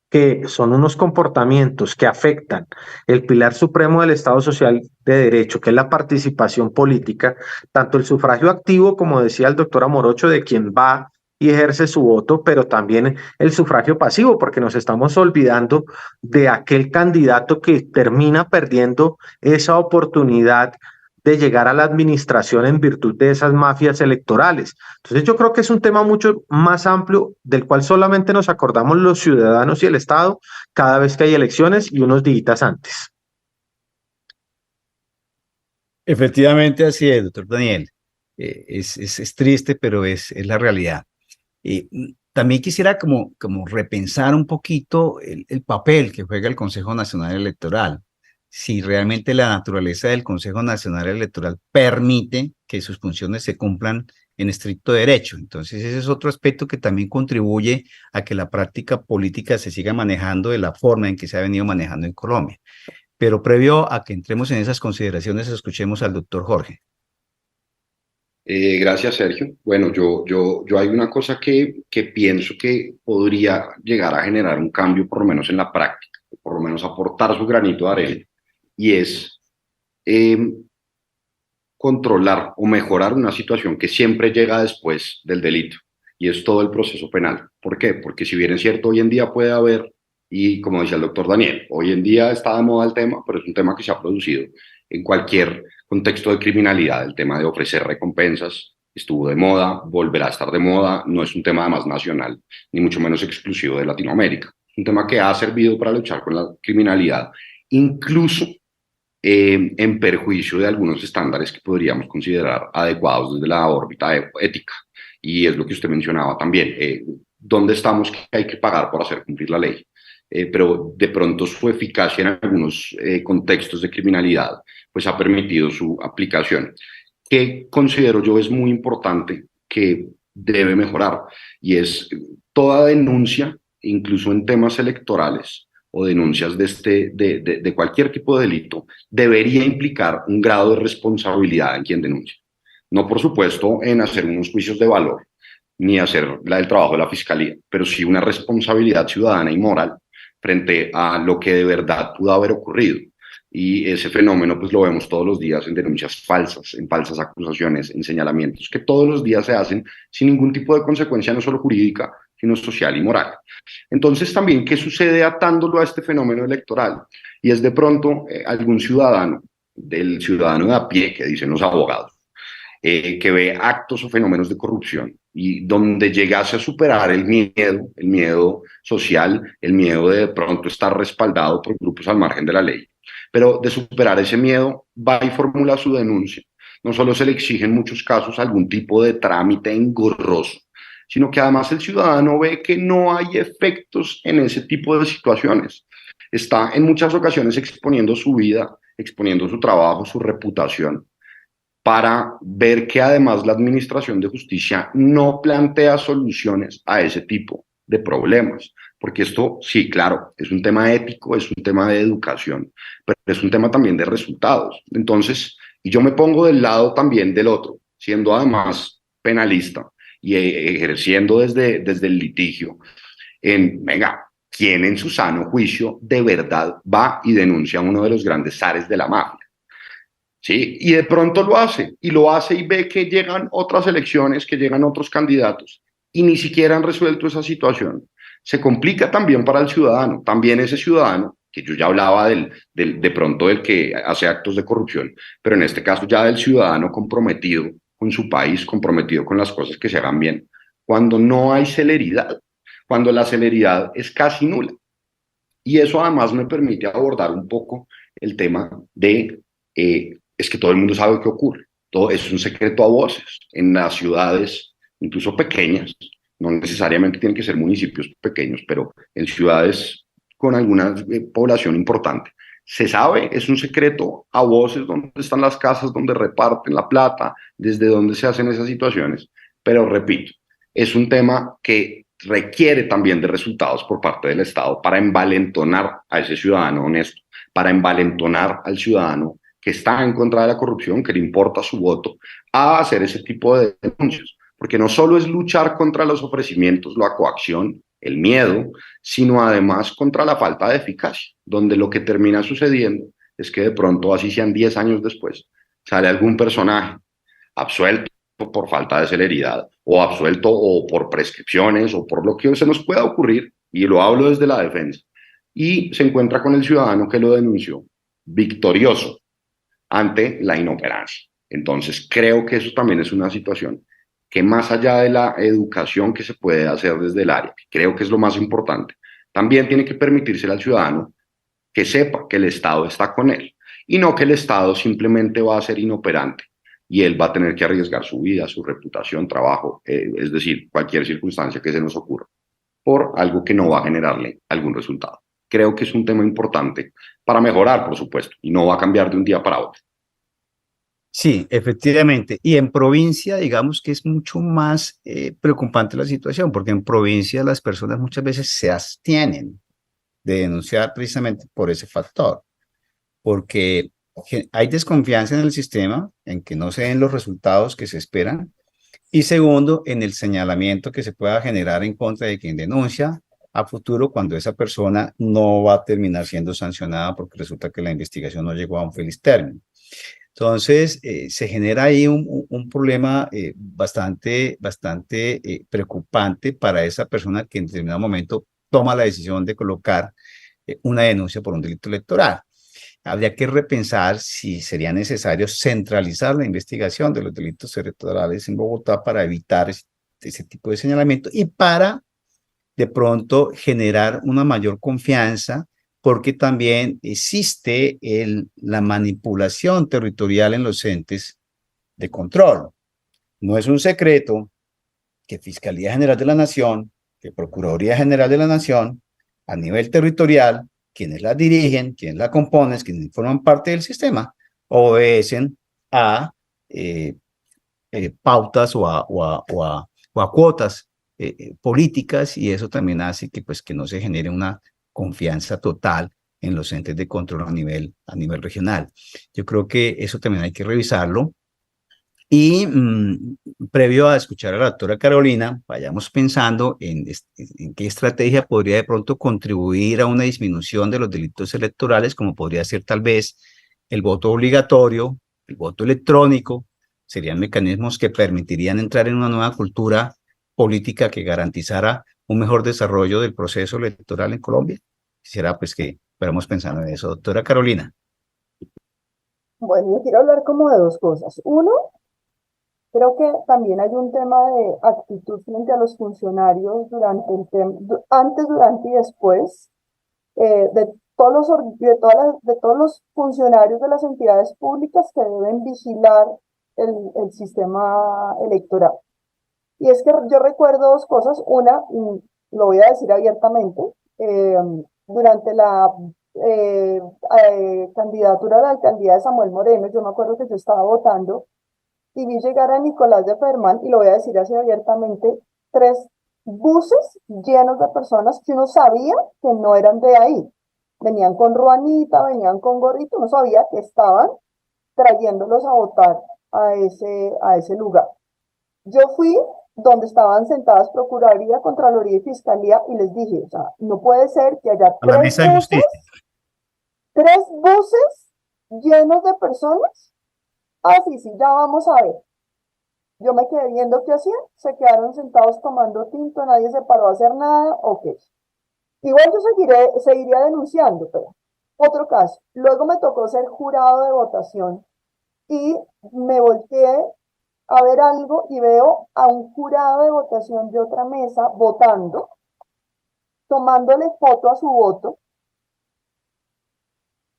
que son unos comportamientos que afectan el pilar supremo del Estado Social de Derecho, que es la participación política, tanto el sufragio activo, como decía el doctor Amorocho, de quien va y ejerce su voto, pero también el sufragio pasivo, porque nos estamos olvidando de aquel candidato que termina perdiendo esa oportunidad de llegar a la administración en virtud de esas mafias electorales. Entonces yo creo que es un tema mucho más amplio del cual solamente nos acordamos los ciudadanos y el Estado cada vez que hay elecciones y unos días antes. Efectivamente, así es, doctor Daniel. Es triste, pero es la realidad. También quisiera como repensar un poquito el papel que juega el Consejo Nacional Electoral. Si realmente la naturaleza del Consejo Nacional Electoral permite que sus funciones se cumplan en estricto derecho. Entonces, ese es otro aspecto que también contribuye a que la práctica política se siga manejando de la forma en que se ha venido manejando en Colombia. Pero previo a que entremos en esas consideraciones, escuchemos al doctor Jorge. Gracias, Sergio. Bueno, yo hay una cosa que pienso que podría llegar a generar un cambio, por lo menos en la práctica, por lo menos aportar su granito de arena, y es controlar o mejorar una situación que siempre llega después del delito, y es todo el proceso penal. ¿Por qué? Porque si bien es cierto, hoy en día puede haber, y como decía el doctor Daniel, hoy en día está de moda el tema, pero es un tema que se ha producido en cualquier contexto de criminalidad. El tema de ofrecer recompensas estuvo de moda, volverá a estar de moda, no es un tema además nacional, ni mucho menos exclusivo de Latinoamérica. Es un tema que ha servido para luchar con la criminalidad, incluso en perjuicio de algunos estándares que podríamos considerar adecuados desde la órbita ética. Y es lo que usted mencionaba también, ¿dónde estamos que hay que pagar por hacer cumplir la ley? Pero de pronto su eficacia en algunos contextos de criminalidad pues ha permitido su aplicación, que considero yo es muy importante, que debe mejorar, y es toda denuncia, incluso en temas electorales o denuncias de cualquier tipo de delito, debería implicar un grado de responsabilidad en quien denuncia. No, por supuesto, en hacer unos juicios de valor, ni hacer el trabajo de la fiscalía, pero sí una responsabilidad ciudadana y moral frente a lo que de verdad pudo haber ocurrido. Y ese fenómeno pues lo vemos todos los días en denuncias falsas, en falsas acusaciones, en señalamientos que todos los días se hacen sin ningún tipo de consecuencia, no solo jurídica, sino social y moral. Entonces también, ¿qué sucede atándolo a este fenómeno electoral? Y es de pronto algún ciudadano, del ciudadano de a pie, que dicen los abogados, que ve actos o fenómenos de corrupción y donde llegase a superar el miedo social, el miedo de pronto estar respaldado por grupos al margen de la ley, pero de superar ese miedo va y formula su denuncia. No solo se le exige en muchos casos algún tipo de trámite engorroso, sino que además el ciudadano ve que no hay efectos en ese tipo de situaciones. Está en muchas ocasiones exponiendo su vida, exponiendo su trabajo, su reputación, para ver que además la Administración de Justicia no plantea soluciones a ese tipo de problemas. Porque esto, sí, claro, es un tema ético, es un tema de educación, pero es un tema también de resultados. Entonces, y yo me pongo del lado también del otro, siendo además penalista y ejerciendo desde el litigio, venga, ¿Quién en su sano juicio de verdad va y denuncia a uno de los grandes zares de la mafia? ¿Sí? Y de pronto lo hace y ve que llegan otras elecciones, que llegan otros candidatos y ni siquiera han resuelto esa situación. Se complica también para el ciudadano, también ese ciudadano, que yo ya hablaba de pronto del que hace actos de corrupción, pero en este caso ya del ciudadano comprometido con su país, comprometido con las cosas que se hagan bien, cuando no hay celeridad, cuando la celeridad es casi nula. Y eso además me permite abordar un poco el tema de, es que todo el mundo sabe qué ocurre. Todo es un secreto a voces. En las ciudades, incluso pequeñas, no necesariamente tienen que ser municipios pequeños, pero en ciudades con alguna población importante, se sabe, es un secreto a voces dónde están las casas donde reparten la plata, desde dónde se hacen esas situaciones. Pero repito, es un tema que requiere también de resultados por parte del Estado para envalentonar a ese ciudadano honesto, para envalentonar al ciudadano que está en contra de la corrupción, que le importa su voto, a hacer ese tipo de denuncias. Porque no solo es luchar contra los ofrecimientos, la coacción, el miedo, sino además contra la falta de eficacia, donde lo que termina sucediendo es que de pronto, así sean 10 años después, sale algún personaje absuelto por falta de celeridad, o absuelto o por prescripciones, o por lo que se nos pueda ocurrir, y lo hablo desde la defensa, y se encuentra con el ciudadano que lo denunció, victorioso ante la inoperancia. Entonces, creo que eso también es una situación que más allá de la educación que se puede hacer desde el área, que creo que es lo más importante, también tiene que permitirse al ciudadano que sepa que el Estado está con él, y no que el Estado simplemente va a ser inoperante y él va a tener que arriesgar su vida, su reputación, trabajo, es decir, cualquier circunstancia que se nos ocurra, por algo que no va a generarle algún resultado. Creo que es un tema importante para mejorar, por supuesto, y no va a cambiar de un día para otro. Sí, efectivamente. Y en provincia, digamos que es mucho más preocupante la situación, porque en provincia las personas muchas veces se abstienen de denunciar precisamente por ese factor, porque hay desconfianza en el sistema, en que no se den los resultados que se esperan, y segundo, en el señalamiento que se pueda generar en contra de quien denuncia a futuro cuando esa persona no va a terminar siendo sancionada porque resulta que la investigación no llegó a un feliz término. Entonces, se genera ahí un problema bastante preocupante para esa persona que en determinado momento toma la decisión de colocar una denuncia por un delito electoral. Habría que repensar si sería necesario centralizar la investigación de los delitos electorales en Bogotá para evitar ese tipo de señalamiento y para de pronto generar una mayor confianza, porque también existe la manipulación territorial en los entes de control. No es un secreto que Fiscalía General de la Nación, que Procuraduría General de la Nación, a nivel territorial, quienes la dirigen, quienes la componen, quienes forman parte del sistema, obedecen a pautas o a cuotas políticas, y eso también hace que, pues, que no se genere una confianza total en los entes de control a nivel regional. Yo creo que eso también hay que revisarlo. Y previo a escuchar a la doctora Carolina, vayamos pensando en qué estrategia podría de pronto contribuir a una disminución de los delitos electorales, como podría ser tal vez el voto obligatorio, el voto electrónico. Serían mecanismos que permitirían entrar en una nueva cultura política que garantizara un mejor desarrollo del proceso electoral en Colombia. Quisiera pues que fuéramos pensando en eso. Doctora Carolina. Bueno, yo quiero hablar como de dos cosas. Uno, creo que también hay un tema de actitud frente a los funcionarios durante antes, durante y después, de de todos los funcionarios de las entidades públicas que deben vigilar el sistema electoral. Y es que yo recuerdo dos cosas. Una, lo voy a decir abiertamente, eh, durante la candidatura a la alcaldía de Samuel Moreno, yo me acuerdo que yo estaba votando y vi llegar a Nicolás de Fermán, y lo voy a decir así abiertamente, 3 buses llenos de personas que uno sabía que no eran de ahí. Venían con ruanita, venían con gorrito, uno sabía que estaban trayéndolos a votar a ese lugar. Yo fui donde estaban sentadas Procuraduría, Contraloría y Fiscalía, y les dije, o sea, no puede ser que haya A la mesa de justicia. tres buses llenos de personas. Ah, sí, sí, ya vamos a ver. Yo me quedé viendo qué hacían, se quedaron sentados tomando tinto, nadie se paró a hacer nada, ok. Igual yo seguiría denunciando, pero otro caso. Luego me tocó ser jurado de votación y me volteé a ver algo y veo a un jurado de votación de otra mesa votando, tomándole foto a su voto,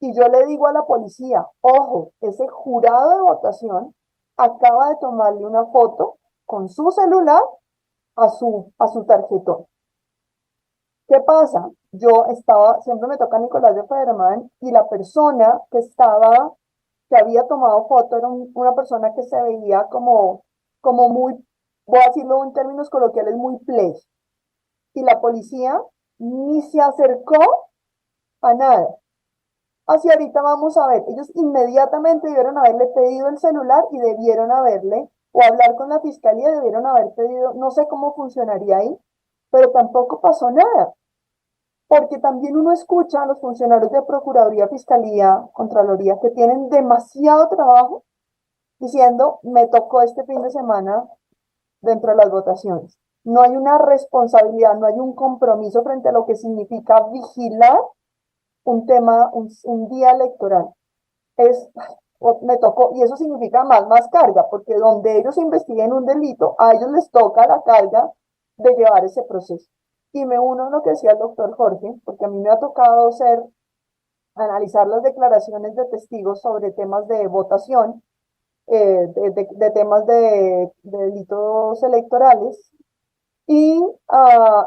y yo le digo a la policía, ojo, ese jurado de votación acaba de tomarle una foto con su celular a su tarjetón. ¿Qué pasa? Yo estaba, siempre me toca Nicolás de Federman, y la persona que había tomado foto era una persona que se veía como muy, voy a decirlo en términos coloquiales, muy play. Y la policía ni se acercó a nada. Así ahorita vamos a ver, ellos inmediatamente debieron haberle pedido el celular y debieron haberle, o hablar con la fiscalía, debieron haber pedido, no sé cómo funcionaría ahí, pero tampoco pasó nada. Porque también uno escucha a los funcionarios de Procuraduría, Fiscalía, Contraloría, que tienen demasiado trabajo, diciendo, me tocó este fin de semana dentro de las votaciones. No hay una responsabilidad, no hay un compromiso frente a lo que significa vigilar un tema, un día electoral. Me tocó, y eso significa más carga, porque donde ellos investiguen un delito, a ellos les toca la carga de llevar ese proceso. Y me uno a lo que decía el doctor Jorge, porque a mí me ha tocado analizar las declaraciones de testigos sobre temas de votación, de temas de delitos electorales, y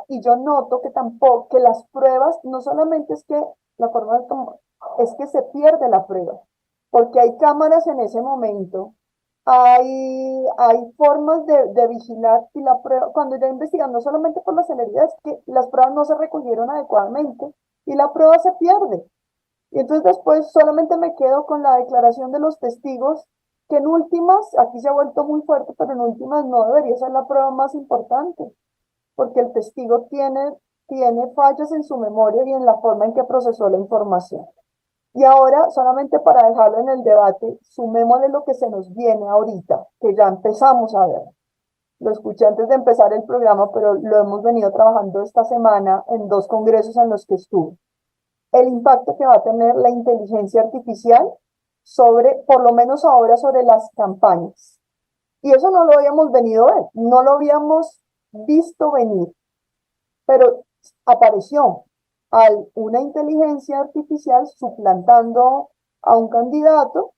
yo noto que las pruebas, no solamente es que la forma de tomar, es que se pierde la prueba, porque hay cámaras en ese momento, hay formas de vigilar, y la prueba, cuando ya investigan, no solamente por la celeridad, es que las pruebas no se recogieron adecuadamente y la prueba se pierde. Y entonces después solamente me quedo con la declaración de los testigos, que en últimas, aquí se ha vuelto muy fuerte, pero en últimas no debería ser la prueba más importante, porque el testigo tiene fallas en su memoria y en la forma en que procesó la información. Y ahora, solamente para dejarlo en el debate, sumémosle lo que se nos viene ahorita, que ya empezamos a ver. Lo escuché antes de empezar el programa, pero lo hemos venido trabajando esta semana en 2 congresos en los que estuve. El impacto que va a tener la inteligencia artificial por lo menos ahora, sobre las campañas. Y eso no lo habíamos venido a ver, no lo habíamos visto venir, pero apareció una inteligencia artificial suplantando a un candidato,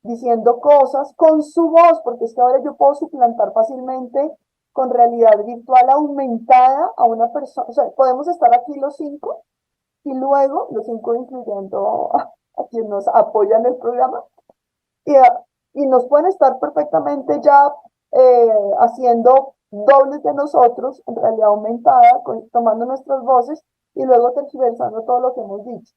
diciendo cosas con su voz, porque es que ahora yo puedo suplantar fácilmente con realidad virtual aumentada a una persona. O sea, podemos estar aquí los 5 y luego, los 5 incluyendo a quienes nos apoyan el programa, y nos pueden estar perfectamente ya haciendo dobles de nosotros, en realidad aumentada, tomando nuestras voces y luego tergiversando todo lo que hemos dicho.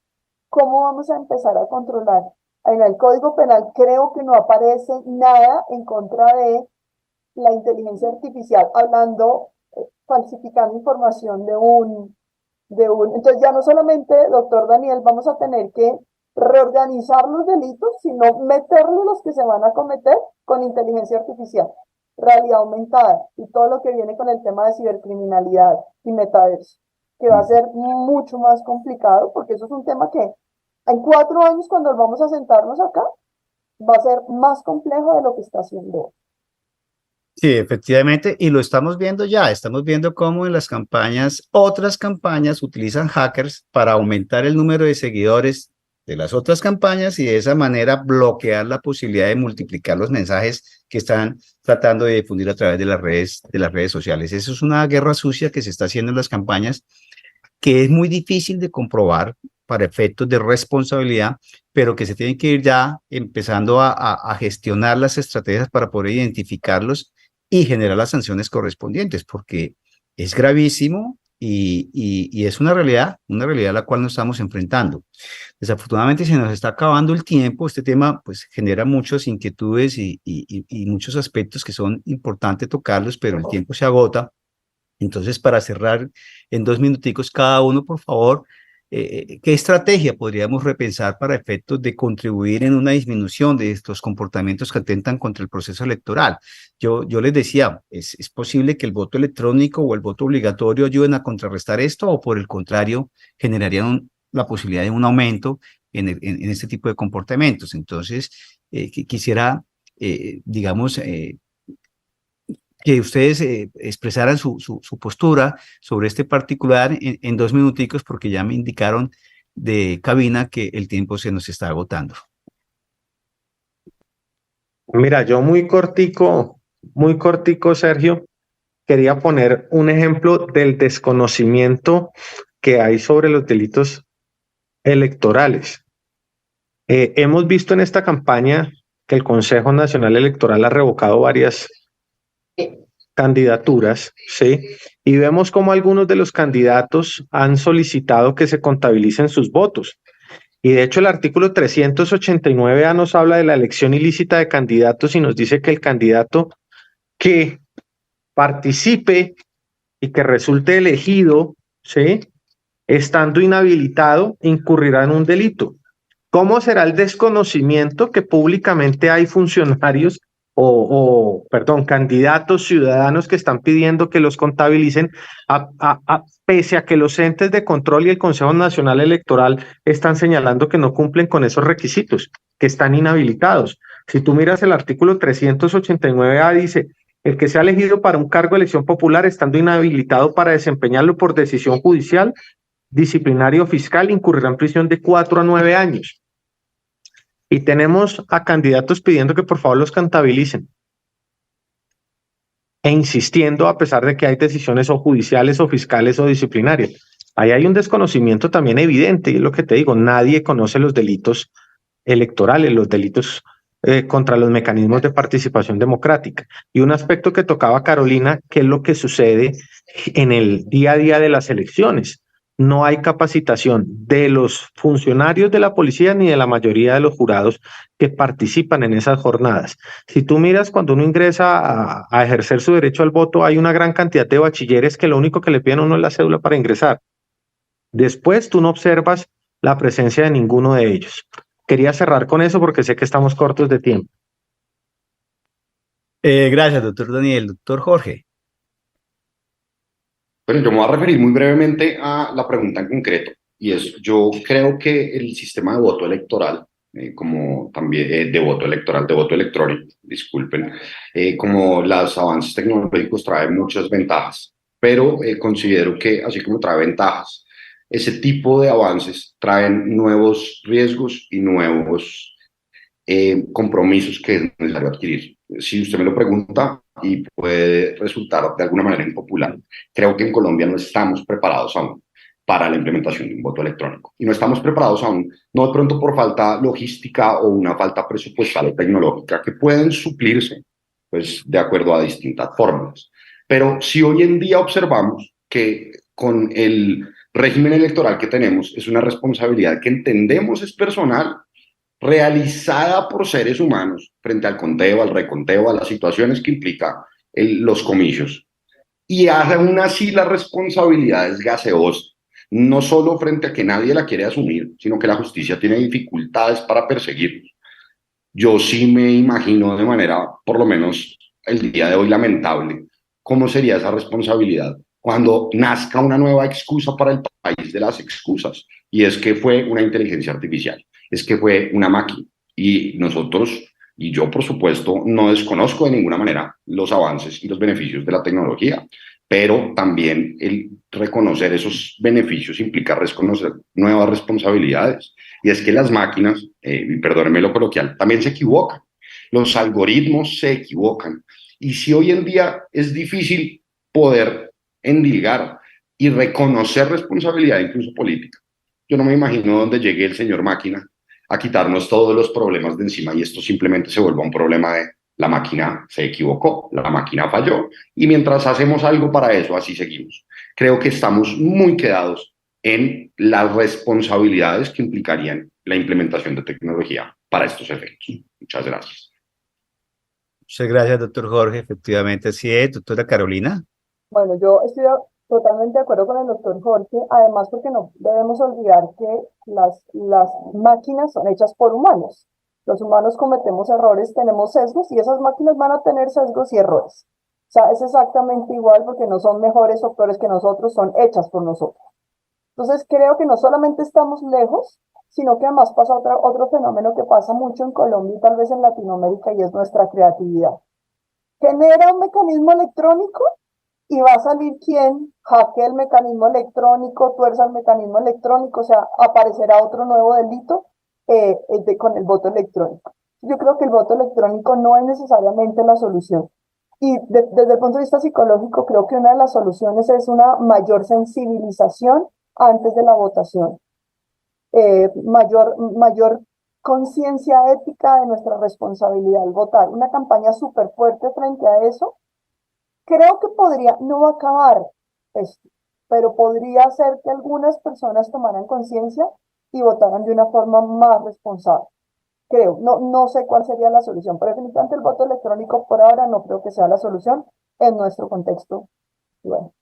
¿Cómo vamos a empezar a controlar? En el Código Penal creo que no aparece nada en contra de la inteligencia artificial, hablando, falsificando información entonces ya no solamente, doctor Daniel, vamos a tener que reorganizar los delitos, sino meterle los que se van a cometer con inteligencia artificial, realidad aumentada y todo lo que viene con el tema de cibercriminalidad y metaverso, que va a ser mucho más complicado, porque eso es un tema que en 4 años, cuando vamos a sentarnos acá, va a ser más complejo de lo que está haciendo. Sí, efectivamente, y lo estamos viendo ya, estamos viendo cómo en las campañas, otras campañas utilizan hackers para aumentar el número de seguidores de las otras campañas y de esa manera bloquear la posibilidad de multiplicar los mensajes que están tratando de difundir a través de las redes sociales. Eso es una guerra sucia que se está haciendo en las campañas, que es muy difícil de comprobar para efectos de responsabilidad, pero que se tienen que ir ya empezando a gestionar las estrategias para poder identificarlos y generar las sanciones correspondientes, porque es gravísimo y es una realidad a la cual nos estamos enfrentando. Desafortunadamente se nos está acabando el tiempo. Este tema pues genera muchas inquietudes y muchos aspectos que son importantes tocarlos, pero el tiempo se agota. Entonces, para cerrar en 2 minuticos cada uno, por favor, ¿qué estrategia podríamos repensar para efectos de contribuir en una disminución de estos comportamientos que atentan contra el proceso electoral? Yo les decía, ¿es posible que el voto electrónico o el voto obligatorio ayuden a contrarrestar esto o por el contrario generarían la posibilidad de un aumento en este tipo de comportamientos? Entonces, quisiera, digamos, que ustedes expresaran su postura sobre este particular en 2 minuticos, porque ya me indicaron de cabina que el tiempo se nos está agotando. Mira, yo muy cortico, Sergio, quería poner un ejemplo del desconocimiento que hay sobre los delitos electorales. Hemos visto en esta campaña que el Consejo Nacional Electoral ha revocado varias candidaturas, ¿sí? Y vemos cómo algunos de los candidatos han solicitado que se contabilicen sus votos. Y de hecho el artículo 389A nos habla de la elección ilícita de candidatos y nos dice que el candidato que participe y que resulte elegido, ¿sí?, estando inhabilitado, incurrirá en un delito. ¿Cómo será el desconocimiento que públicamente hay funcionarios candidatos ciudadanos que están pidiendo que los contabilicen, pese a que los entes de control y el Consejo Nacional Electoral están señalando que no cumplen con esos requisitos, que están inhabilitados? Si tú miras el artículo 389A, dice: el que sea elegido para un cargo de elección popular estando inhabilitado para desempeñarlo por decisión judicial, disciplinaria o fiscal, incurrirá en prisión de 4 a 9 años. Y tenemos a candidatos pidiendo que por favor los contabilicen e insistiendo, a pesar de que hay decisiones o judiciales o fiscales o disciplinarias. Ahí hay un desconocimiento también evidente, y es lo que te digo: nadie conoce los delitos electorales, los delitos contra los mecanismos de participación democrática. Y un aspecto que tocaba Carolina, que es lo que sucede en el día a día de las elecciones. No hay capacitación de los funcionarios de la policía ni de la mayoría de los jurados que participan en esas jornadas. Si tú miras, cuando uno ingresa a ejercer su derecho al voto, hay una gran cantidad de bachilleres que lo único que le piden a uno es la cédula para ingresar. Después tú no observas la presencia de ninguno de ellos. Quería cerrar con eso porque sé que estamos cortos de tiempo. Gracias, doctor Daniel. Doctor Jorge. Bueno, yo me voy a referir muy brevemente a la pregunta en concreto, y es: yo creo que el sistema de voto electoral, como también de voto electrónico, disculpen, como los avances tecnológicos traen muchas ventajas, pero considero que así como trae ventajas, ese tipo de avances traen nuevos riesgos y nuevos compromisos que es necesario adquirir. Si usted me lo pregunta, y puede resultar de alguna manera impopular, creo que en Colombia no estamos preparados aún para la implementación de un voto electrónico. Y no estamos preparados aún, no de pronto por falta logística o una falta presupuestal o tecnológica, que pueden suplirse pues, de acuerdo a distintas fórmulas. Pero si hoy en día observamos que con el régimen electoral que tenemos es una responsabilidad que entendemos es personal, realizada por seres humanos frente al conteo, al reconteo, a las situaciones que implica los comicios. Y aún así la responsabilidad es gaseosa, no solo frente a que nadie la quiere asumir, sino que la justicia tiene dificultades para perseguirlos. Yo sí me imagino de manera, por lo menos el día de hoy, lamentable, cómo sería esa responsabilidad cuando nazca una nueva excusa para el país de las excusas, y es que fue una inteligencia artificial, es que fue una máquina. Y nosotros, y yo por supuesto, no desconozco de ninguna manera los avances y los beneficios de la tecnología, pero también el reconocer esos beneficios implica reconocer nuevas responsabilidades. Y es que las máquinas, y perdónenme lo coloquial, también se equivocan. Los algoritmos se equivocan. Y si hoy en día es difícil poder endilgar y reconocer responsabilidad incluso política, yo no me imagino dónde llegue el señor máquina a quitarnos todos los problemas de encima y esto simplemente se vuelva un problema La máquina se equivocó, la máquina falló, y mientras hacemos algo para eso, así seguimos. Creo que estamos muy quedados en las responsabilidades que implicarían la implementación de tecnología para estos efectos. Muchas gracias. Muchas gracias, doctor Jorge. Efectivamente, así es. Doctora Carolina. Bueno, yo estoy totalmente de acuerdo con el doctor Jorge, además porque no debemos olvidar que las máquinas son hechas por humanos. Los humanos cometemos errores, tenemos sesgos y esas máquinas van a tener sesgos y errores. O sea, es exactamente igual porque no son mejores o peores que nosotros, son hechas por nosotros. Entonces creo que no solamente estamos lejos, sino que además pasa otro fenómeno que pasa mucho en Colombia y tal vez en Latinoamérica y es nuestra creatividad. Genera un mecanismo electrónico y va a salir quien hackee el mecanismo electrónico, tuerza el mecanismo electrónico, o sea, aparecerá otro nuevo delito con el voto electrónico. Yo creo que el voto electrónico no es necesariamente la solución. Y desde el punto de vista psicológico, creo que una de las soluciones es una mayor sensibilización antes de la votación, mayor conciencia ética de nuestra responsabilidad al votar, una campaña súper fuerte frente a eso. Creo que podría, no va a acabar esto, pero podría hacer que algunas personas tomaran conciencia y votaran de una forma más responsable. Creo, no sé cuál sería la solución, pero definitivamente el voto electrónico por ahora no creo que sea la solución en nuestro contexto. Y bueno.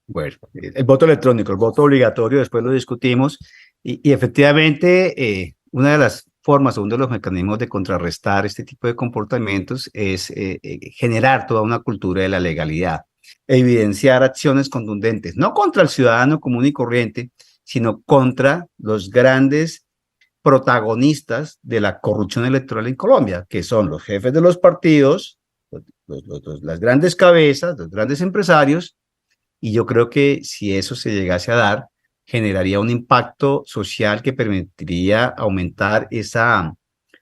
Bueno, el voto electrónico, el voto obligatorio, después lo discutimos, y efectivamente una de las formas, uno de los mecanismos de contrarrestar este tipo de comportamientos es generar toda una cultura de la legalidad, evidenciar acciones contundentes, no contra el ciudadano común y corriente, sino contra los grandes protagonistas de la corrupción electoral en Colombia, que son los jefes de los partidos, las grandes cabezas, los grandes empresarios. Y yo creo que si eso se llegase a dar, generaría un impacto social que permitiría aumentar esa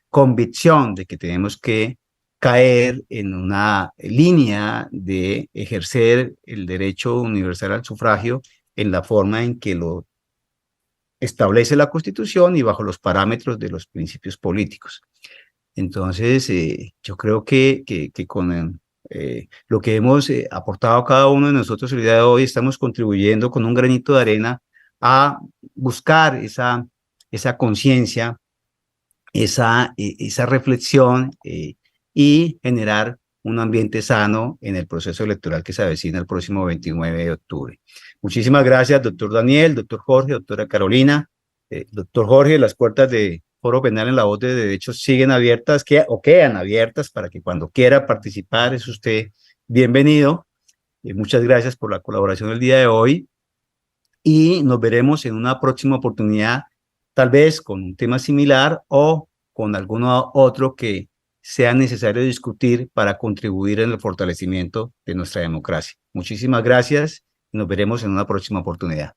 convicción de que tenemos que caer en una línea de ejercer el derecho universal al sufragio en la forma en que lo establece la Constitución y bajo los parámetros de los principios políticos. Entonces, yo creo que con lo que hemos aportado cada uno de nosotros el día de hoy, estamos contribuyendo con un granito de arena a buscar esa conciencia, esa reflexión y generar un ambiente sano en el proceso electoral que se avecina el próximo 29 de octubre. Muchísimas gracias, doctor Daniel, doctor Jorge, doctora Carolina. Doctor Jorge, las puertas de Foro Penal en la Voz de Derechos siguen abiertas o quedan abiertas para que cuando quiera participar es usted bienvenido. Muchas gracias por la colaboración el día de hoy y nos veremos en una próxima oportunidad, tal vez con un tema similar o con alguno otro que sea necesario discutir para contribuir en el fortalecimiento de nuestra democracia. Muchísimas gracias y nos veremos en una próxima oportunidad.